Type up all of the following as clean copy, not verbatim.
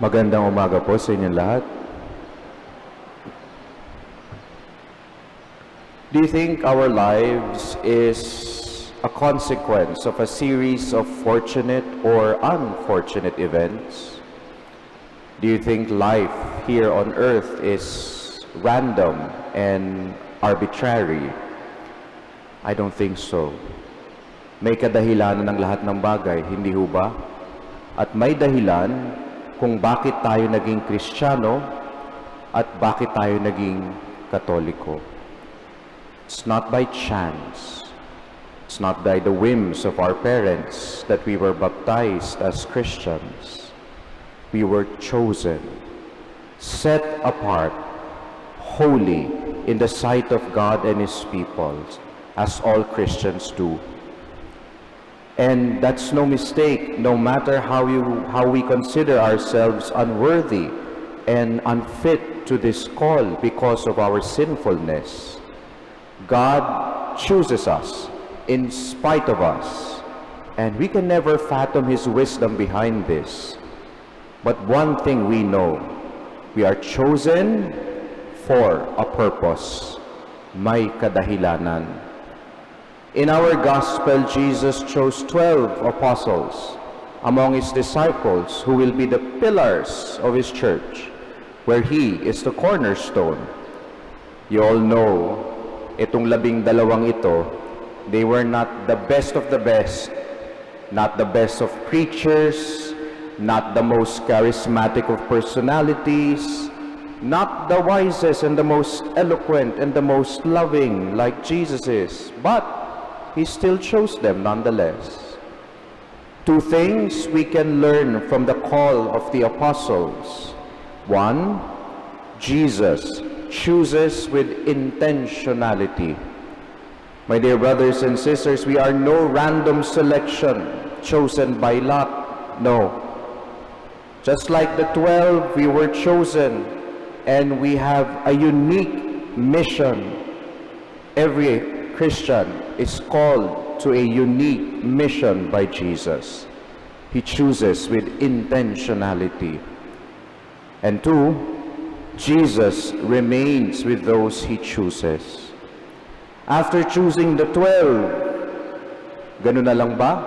Magandang umaga po sa inyong lahat. Do you think our lives is a consequence of a series of fortunate or unfortunate events? Do you think life here on earth is random and arbitrary? I don't think so. May kadahilanan ng lahat ng bagay, hindi ho ba? At may dahilan kung bakit tayo naging Kristiyano at bakit tayo naging Katoliko. It's not by chance. It's not by the whims of our parents that we were baptized as Christians. We were chosen, set apart, holy in the sight of God and His people, as all Christians do. And that's no mistake, no matter how we consider ourselves unworthy and unfit to this call because of our sinfulness. God chooses us in spite of us, and we can never fathom His wisdom behind this. But one thing we know, we are chosen for a purpose. May kadahilanan. In our gospel, Jesus chose 12 apostles among His disciples who will be the pillars of His church, where He is the cornerstone. You all know, itong 12 ito, they were not the best of the best, not the best of preachers, not the most charismatic of personalities, not the wisest and the most eloquent and the most loving like Jesus is, but He still chose them nonetheless. Two things we can learn from the call of the apostles. One, Jesus chooses with intentionality. My dear brothers and sisters, we are no random selection chosen by lot. No. Just like the 12, we were chosen and we have a unique mission. Every Christian is called to a unique mission by Jesus. He chooses with intentionality. And two, Jesus remains with those He chooses. After choosing the 12, ganun na lang ba?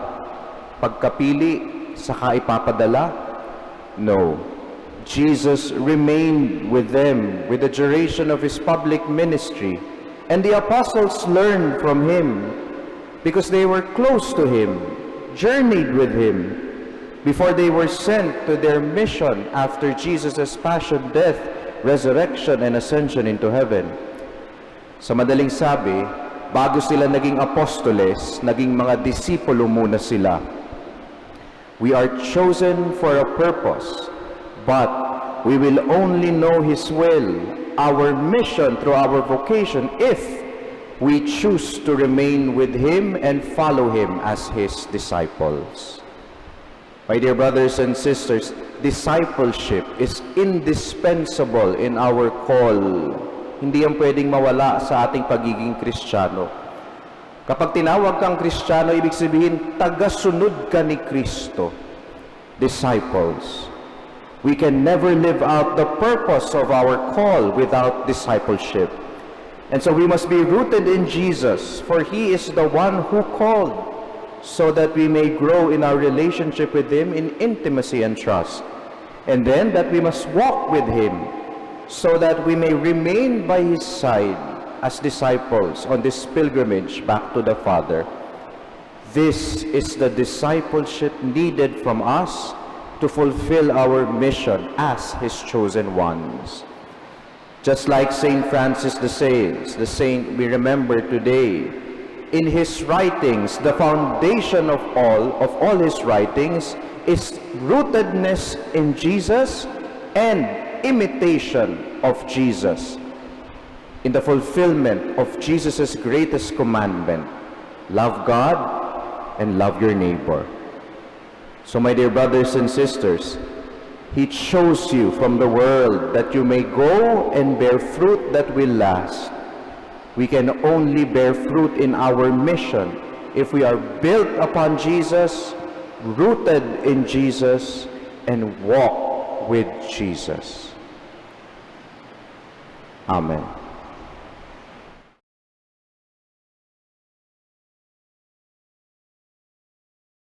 Pagkapili, saka ipapadala? No. Jesus remained with them with the duration of His public ministry. And the apostles learned from Him because they were close to Him, journeyed with Him, before they were sent to their mission after Jesus' passion, death, resurrection, and ascension into heaven. Sa madaling sabi, bago sila naging apostoles, naging mga disipulo muna sila. We are chosen for a purpose, but we will only know His will, our mission through our vocation, if we choose to remain with Him and follow Him as His disciples. My dear brothers and sisters, discipleship is indispensable in our call. Hindi yan pwedeng mawala sa ating pagiging Kristiyano. Kapag tinawag kang Kristiyano, ibig sabihin, tagasunod ka ni Kristo. Disciples. We can never live out the purpose of our call without discipleship. And so we must be rooted in Jesus, for He is the one who called, so that we may grow in our relationship with Him in intimacy and trust. And then that we must walk with Him, so that we may remain by His side as disciples on this pilgrimage back to the Father. This is the discipleship needed from us to fulfill our mission as His chosen ones. Just like Saint Francis de Sales, the saint we remember today, in his writings, the foundation of all his writings is rootedness in Jesus and imitation of Jesus, in the fulfillment of Jesus' greatest commandment, love God and love your neighbor. So my dear brothers and sisters, He chose you from the world that you may go and bear fruit that will last. We can only bear fruit in our mission if we are built upon Jesus, rooted in Jesus, and walk with Jesus. Amen.